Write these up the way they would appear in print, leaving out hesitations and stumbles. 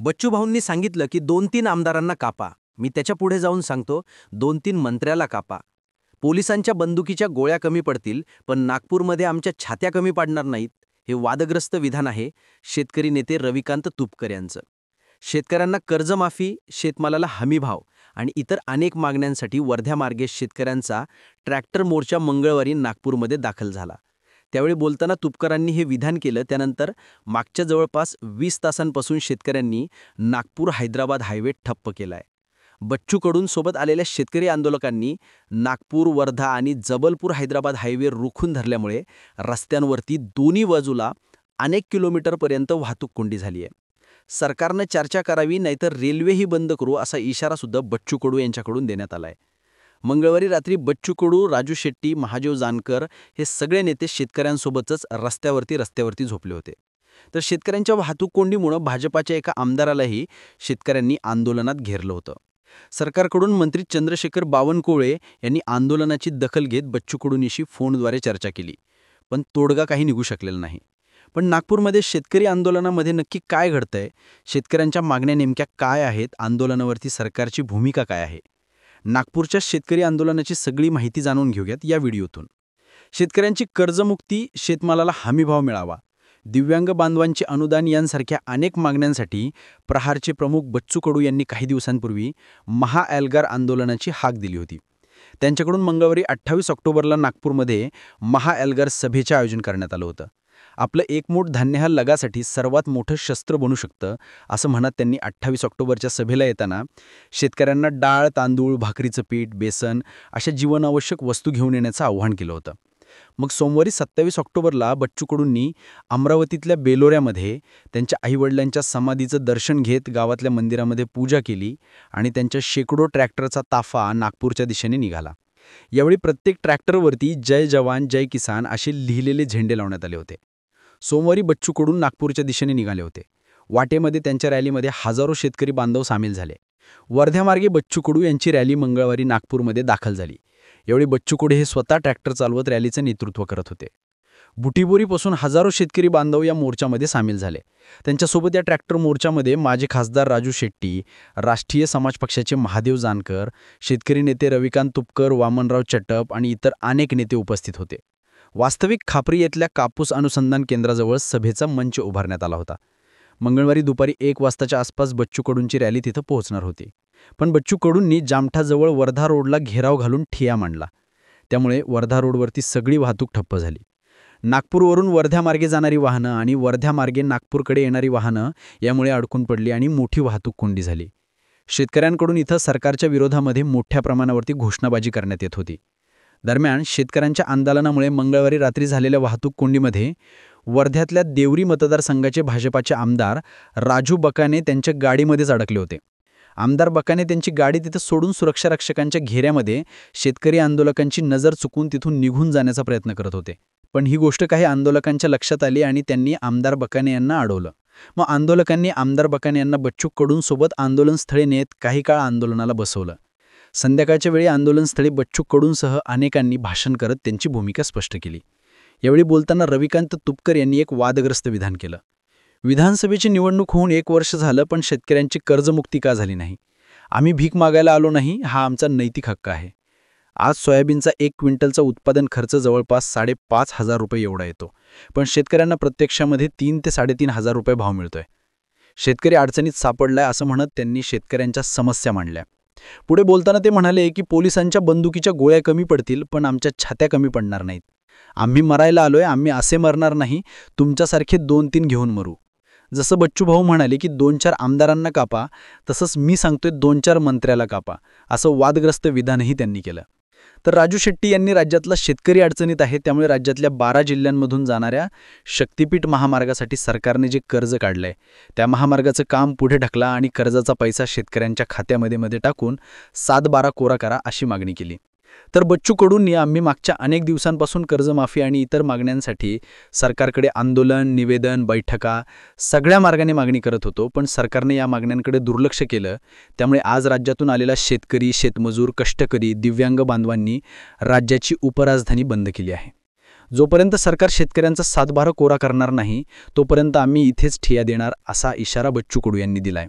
बच्चू भाऊंनी सांगितलं की 2-3 आमदारांना कापा. मी त्याच्या पुढे जाऊन सांगतो 2-3 मंत्र्याला कापा. पोलिसांच्या बंदुकीच्या गोळ्या कमी पडतील, पण नागपूरमध्ये आमच्या छात्या कमी पाडणार नाहीत. हे वादग्रस्त विधान आहे शेतकरी नेते रविकांत तुपकर यांचं. शेतकऱ्यांना कर्जमाफी, शेतमालाला हमीभाव आणि इतर अनेक मागण्यांसाठी वर्ध्यामार्गे शेतकऱ्यांचा ट्रॅक्टर मोर्चा मंगळवारी नागपूरमध्ये दाखल झाला. त्यावेळी बोलताना तुपकरांनी हे विधान केलं. त्यानंतर मागच्या जवळपास 20 तासांपासून शेतकऱ्यांनी नागपूर-हैदराबाद हायवे ठप्प केलाय. बच्चू कडून सोबत आलेल्या शेतकरी आंदोलकांनी नागपूर, वर्धा आणि जबलपूर-हैदराबाद हायवे रोखून धरल्यामुळे रस्त्यांवरती दोन्ही बाजूला अनेक किलोमीटरपर्यंत वाहतूक कोंडी झाली आहे. सरकारनं चर्चा करावी, नाहीतर रेल्वेही बंद करू असा इशारा सुद्धा बच्चू कडू यांच्याकडून देण्यात आलाय. मंगळवारी रात्री बच्चू कडू, राजू शेट्टी, महादेव जानकर हे सगळे नेते शेतकऱ्यांसोबतच रस्त्यावरती झोपले होते. तर शेतकऱ्यांच्या वाहतूक कोंडीमुळं भाजपाच्या एका आमदारालाही शेतकऱ्यांनी आंदोलनात घेरलं होतं. सरकारकडून मंत्री चंद्रशेखर बावनकुळे यांनी आंदोलनाची दखल घेत बच्चू कडूंशी फोनद्वारे चर्चा केली, पण तोडगा काही निघू शकलेला नाही. पण नागपूरमध्ये शेतकरी आंदोलनामध्ये नक्की काय घडतंय, शेतकऱ्यांच्या मागण्या नेमक्या काय आहेत, आंदोलनावरती सरकारची भूमिका काय आहे, नागपूरच्या शेतकरी आंदोलनाची सगळी माहिती जाणून घेऊयात या व्हिडिओतून. शेतकऱ्यांची कर्जमुक्ती, शेतमालाला हमीभाव मिळावा, दिव्यांग बांधवांचे अनुदान यांसारख्या अनेक मागण्यांसाठी प्रहारचे प्रमुख बच्चू कडू यांनी काही दिवसांपूर्वी महाएल्गार आंदोलनाची हाक दिली होती. त्यांच्याकडून मंगळवारी 28 ऑक्टोबरला नागपूरमध्ये महाएल्गार सभेचे आयोजन करण्यात आलं होतं. आपलं एकमूठ धान्य हा लगासाठी सर्वात मोठं शस्त्र बनू शकतं असं म्हणत त्यांनी 28 ऑक्टोबरच्या सभेला येताना शेतकऱ्यांना डाळ, तांदूळ, भाकरीचं पीठ, बेसन अशा जीवनावश्यक वस्तू घेऊन येण्याचं आव्हान केलं होतं. मग सोमवारी 27 ऑक्टोबरला बच्चू कडूंनी अमरावतीतल्या बेलोऱ्यामध्ये त्यांच्या आईवडिलांच्या समाधीचं दर्शन घेत गावातल्या मंदिरामध्ये पूजा केली आणि त्यांच्या शेकडो ट्रॅक्टरचा ताफा नागपूरच्या दिशेने निघाला. यावेळी प्रत्येक ट्रॅक्टरवरती जय जवान, जय किसान असे लिहिलेले झेंडे लावण्यात आले होते. सोमवारी बच्चू कडू नागपूरच्या दिशेने निघाले होते. वाटेमध्ये त्यांच्या रॅलीमध्ये हजारो शेतकरी बांधव सामील झाले. वर्ध्यामार्गे बच्चू कडू यांची रॅली मंगळवारी नागपूरमध्ये दाखल झाली. यावेळी बच्चू कडू हे स्वतः ट्रॅक्टर चालवत रॅलीचं नेतृत्व करत होते. बुटीबोरीपासून हजारो शेतकरी बांधव या मोर्चामध्ये सामील झाले. त्यांच्यासोबत या ट्रॅक्टर मोर्चामध्ये माजी खासदार राजू शेट्टी, राष्ट्रीय समाज पक्षाचे महादेव जानकर, शेतकरी नेते रविकांत तुपकर, वामनराव चटप आणि इतर अनेक नेते उपस्थित होते. वास्तविक खापरी येथल्या कापूस अनुसंधान केंद्राजवळ सभेचा मंच उभारण्यात आला होता. मंगळवारी दुपारी 1 वाजताच्या आसपास बच्चू कडूंची रॅली तिथं पोहोचणार होती. पण बच्चू कडूंनी जामठाजवळ वर्धा रोडला घेराव घालून ठिय्या मांडला. त्यामुळे वर्धा रोडवरती सगळी वाहतूक ठप्प झाली. नागपूरवरून वर्ध्यामार्गे जाणारी वाहनं आणि वर्ध्यामार्गे नागपूरकडे येणारी वाहनं यामुळे अडकून पडली आणि मोठी वाहतूक कोंडी झाली. शेतकऱ्यांकडून इथं सरकारच्या विरोधामध्ये मोठ्या प्रमाणावरती घोषणाबाजी करण्यात येत होती. दरम्यान शेतकऱ्यांच्या आंदोलनामुळे मंगळवारी रात्री झालेल्या वाहतूक कोंडीमध्ये वर्ध्यातल्या देवरी मतदारसंघाचे भाजपाचे आमदार राजू बकाने त्यांच्या गाडीमध्येच अडकले होते. आमदार बकाने त्यांची गाडी तिथं सोडून सुरक्षा रक्षकांच्या घेऱ्यामध्ये शेतकरी आंदोलकांची नजर चुकून तिथून निघून जाण्याचा प्रयत्न करत होते. पण ही गोष्ट काही आंदोलकांच्या लक्षात आली आणि त्यांनी आमदार बकाने यांना अडवलं. मग आंदोलकांनी आमदार बकाने यांना बच्चू कडूंसोबत आंदोलनस्थळी नेत काही काळ आंदोलनाला बसवलं. संध्याकाळच्या वेळी आंदोलनस्थळी बच्चू कडूंसह अनेकांनी भाषण करत त्यांची भूमिका स्पष्ट केली. यावेळी बोलताना रविकांत तुपकर यांनी एक वादग्रस्त विधान केलं. विधानसभेची निवडणूक होऊन 1 वर्ष झालं, पण शेतकऱ्यांची कर्जमुक्ती का झाली नाही? आम्ही भीक मागायला आलो नाही, हा आमचा नैतिक हक्क आहे. आज सोयाबीनचा 1 क्विंटलचा उत्पादन खर्च जवळपास 5,500 रुपये एवढा येतो, पण शेतकऱ्यांना प्रत्यक्षामध्ये 3 ते 3,500 रुपये भाव मिळतोय. शेतकरी अडचणीत सापडलाय असं म्हणत त्यांनी शेतकऱ्यांच्या समस्या मांडल्या. पुढे बोलताना ते म्हणाले की पोलिसांच्या बंदुकीच्या गोळ्या कमी पडतील, पण आमच्या छात्या कमी पडणार नाहीत. आम्ही मरायला आलोय, आम्ही असे मरणार नाही, तुमच्यासारखे 2-3 घेऊन मरू. जसं बच्चू भाऊ म्हणाले की 2-4 आमदारांना कापा, तसंच मी सांगतोय 2-4 मंत्र्याला कापा, असं वादग्रस्त विधानही त्यांनी केलं. तर राजू शेट्टी यांनी राज्यातला शेतकरी अडचणीत आहे, त्यामुळे राज्यातल्या 12 जिल्ह्यांमधून जाणाऱ्या शक्तिपीठ महामार्गासाठी सरकारने जे कर्ज काढलंय त्या महामार्गाचं काम पुढे ढकला आणि कर्जाचा पैसा शेतकऱ्यांच्या खात्यामध्ये टाकून 7-12 कोरा करा अशी मागणी केली. तर बच्चू कडूंनी आम्ही मागच्या अनेक दिवसांपासून कर्जमाफी आणि इतर मागण्यांसाठी सरकारकडे आंदोलन, निवेदन, बैठका सगळ्या मार्गाने मागणी करत होतो, पण सरकारने या मागण्यांकडे दुर्लक्ष केलं. त्यामुळे आज राज्यातून आलेला शेतकरी, शेतमजूर, कष्टकरी, दिव्यांग बांधवांनी राज्याची उपराजधानी बंद केली आहे. जोपर्यंत सरकार शेतकऱ्यांचा सातबारा कोरा करणार नाही तोपर्यंत आम्ही इथेच ठिय्या देणार असा इशारा बच्चू कडू यांनी दिलाय.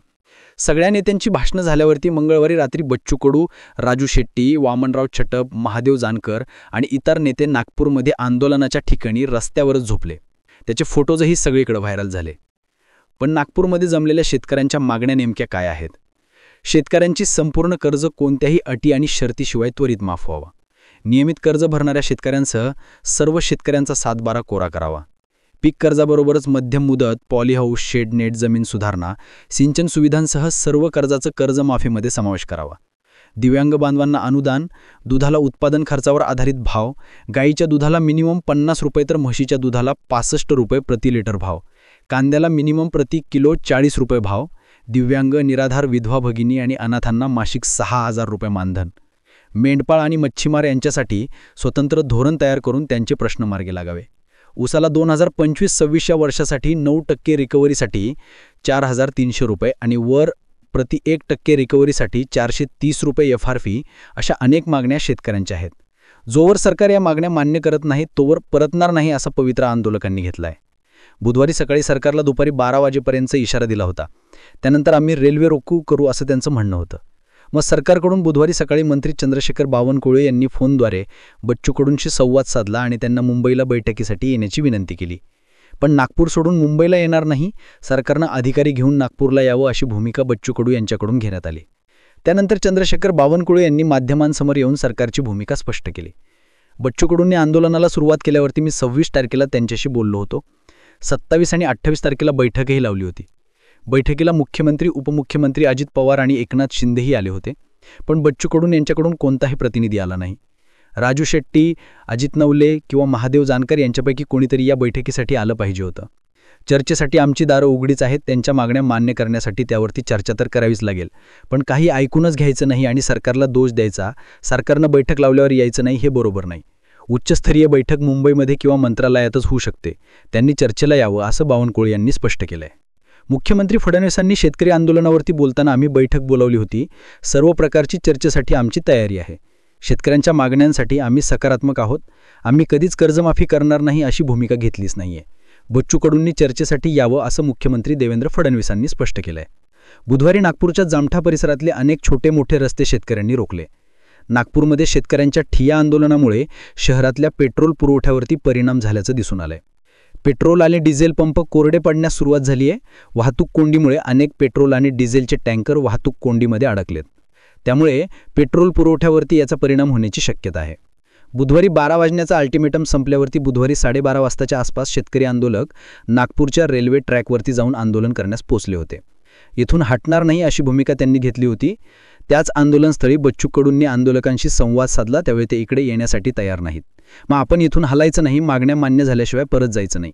सगळ्या नेत्यांची भाषणं झाल्यावरती मंगळवारी रात्री बच्चू कडू, राजू शेट्टी, वामनराव छटप, महादेव जानकर आणि इतर नेते नागपूरमध्ये आंदोलनाच्या ठिकाणी रस्त्यावरच झोपले. त्याचे फोटोजही सगळीकडे व्हायरल झाले. पण नागपूरमध्ये जमलेल्या शेतकऱ्यांच्या मागण्या नेमक्या काय आहेत? शेतकऱ्यांची संपूर्ण कर्ज कोणत्याही अटी आणि शर्तीशिवाय त्वरित माफ व्हावा. नियमित कर्ज भरणाऱ्या शेतकऱ्यांसह सर्व शेतकऱ्यांचा सातबारा कोरा करावा. पीक कर्जाबरोबरच मध्यम मुदत, पॉलीहाऊस, शेड नेट जमीन सुधारणा, सिंचन सुविधांसह सर्व कर्जाचं कर्जमाफीमध्ये समावेश करावा. दिव्यांग बांधवांना अनुदान, दुधाला उत्पादन खर्चावर आधारित भाव, गाईच्या दुधाला मिनिमम 50 रुपये तर म्हशीच्या दुधाला 65 रुपये प्रति लिटर भाव, कांद्याला मिनिमम प्रति किलो 40 रुपये भाव, दिव्यांग, निराधार, विधवा भगिनी आणि अनाथांना मासिक 6,000 रुपये मानधन. मेंढपाळ आणि मच्छीमार यांच्यासाठी स्वतंत्र धोरण तयार करून त्यांचे प्रश्न मार्गी लागावे. ऊसाला 2025-26 या वर्षासाठी 9% रिकव्हरीसाठी 4,300 रुपये आणि वर प्रति 1% रिकव्हरीसाठी 430 रुपये FRP अशा अनेक मागण्या शेतकऱ्यांच्या आहेत. जोवर सरकार या मागण्या मान्य करत नाही तोवर परतणार नाही असा पवित्रा आंदोलकांनी घेतलाय. बुधवारी सकाळी सरकारला दुपारी 12 वाजेपर्यंत इशारा दिला होता. त्यानंतर आम्ही रेल्वे रोको करू असं त्यांचं म्हणणं होतं. मग सरकारकडून बुधवारी सकाळी मंत्री चंद्रशेखर बावनकुळे यांनी फोनद्वारे बच्चू कडूंशी संवाद साधला आणि त्यांना मुंबईला बैठकीसाठी येण्याची विनंती केली. पण नागपूर सोडून मुंबईला येणार नाही, सरकारनं अधिकारी घेऊन नागपूरला यावं अशी भूमिका बच्चू कडू यांच्याकडून घेण्यात आली. त्यानंतर चंद्रशेखर बावनकुळे यांनी माध्यमांसमोर येऊन सरकारची भूमिका स्पष्ट केली. बच्चू कडूंनी आंदोलनाला सुरुवात केल्यावरती मी 26 तारखेला त्यांच्याशी बोललो होतो. 27 आणि 28 तारखेला बैठकही लावली होती. बैठकीला मुख्यमंत्री, उपमुख्यमंत्री अजित पवार आणि एकनाथ शिंदेही आले होते. पण बच्चू कडू यांच्याकडून कोणताही प्रतिनिधी आला नाही. राजू शेट्टी, अजित नवले किंवा महादेव जानकर यांच्यापैकी कोणीतरी या बैठकीसाठी आलं पाहिजे होतं. चर्चेसाठी आमची दारं उघडीच आहेत. त्यांच्या मागण्या मान्य करण्यासाठी त्यावरती चर्चा तर करावीच लागेल. पण काही ऐकूनच घ्यायचं नाही आणि सरकारला दोष द्यायचा, सरकारनं बैठक लावल्यावर यायचं नाही, हे बरोबर नाही. उच्चस्तरीय बैठक मुंबईमध्ये किंवा मंत्रालयातच होऊ शकते. त्यांनी चर्चेला यावं असं बावनकुळे यांनी स्पष्ट केलंय. मुख्यमंत्री फडणवीसांनी शेतकरी आंदोलनावरती बोलताना आम्ही बैठक बोलावली होती. सर्व प्रकारची चर्चेसाठी आमची तयारी आहे. शेतकऱ्यांच्या मागण्यांसाठी आम्ही सकारात्मक आहोत. आम्ही कधीच कर्जमाफी करणार नाही अशी भूमिका घेतलीच नाहीये. बच्चू कडूंनी चर्चेसाठी यावं असं मुख्यमंत्री देवेंद्र फडणवीसांनी स्पष्ट केलंय. बुधवारी नागपूरच्या जामठा परिसरातले अनेक छोटे मोठे रस्ते शेतकऱ्यांनी रोखले. नागपूरमध्ये शेतकऱ्यांच्या ठिय्या आंदोलनामुळे शहरातल्या पेट्रोल पुरवठ्यावरती परिणाम झाल्याचं दिसून आलंय. पेट्रोल आणि डिझेल पंप कोरडे पडण्यास सुरुवात झाली आहे. वाहतूक कोंडीमुळे अनेक पेट्रोल आणि डिझेलचे टँकर वाहतूक कोंडीमध्ये अडकलेत. त्यामुळे पेट्रोल पुरवठ्यावरती याचा परिणाम होण्याची शक्यता आहे. बुधवारी 12 वाजण्याचा अल्टिमेटम संपल्यावरती बुधवारी 12:30 वाजताच्या आसपास शेतकरी आंदोलक नागपूरच्या रेल्वे ट्रॅकवरती जाऊन आंदोलन करण्यास पोचले होते. इथून हटणार नाही अशी भूमिका त्यांनी घेतली होती. त्याच आंदोलनस्थळी बच्चू कडूंनी आंदोलकांशी संवाद साधला, त्यावेळी ते इकडे येण्यासाठी तयार नाहीत. मग आपण इथून हलायचं नाही, मागण्या मान्य झाल्याशिवाय परत जायचं नाही,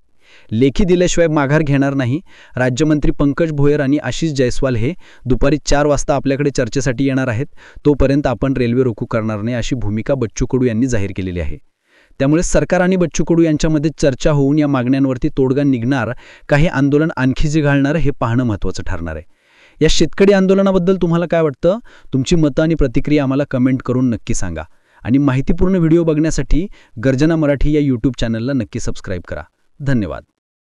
लेखी दिल्याशिवाय माघार घेणार नाही. राज्यमंत्री पंकज भोयर आणि आशिष जयस्वाल हे दुपारी 4 वाजता आपल्याकडे चर्चेसाठी येणार आहेत. तोपर्यंत आपण रेल्वे रोको करणार नाही अशी भूमिका बच्चू कडू यांनी जाहीर केलेली आहे. त्यामुळे सरकार आणि बच्चू कडू यांच्यामध्ये चर्चा होऊन या मागण्यांवरती तोडगा निघणार, काही आंदोलन आणखी जिघाळणार, हे पाहणं महत्त्वाचं ठरणार आहे. या शेतकरी आंदोलनाबद्दल तुम्हाला काय वाटतं? तुमची मतं आणि प्रतिक्रिया आम्हाला कमेंट करून नक्की सांगा. आणि माहितीपूर्ण व्हिडिओ बघण्यासाठी गर्जना मराठी या यूट्यूब चॅनलला नक्की सबस्क्राईब करा. धन्यवाद.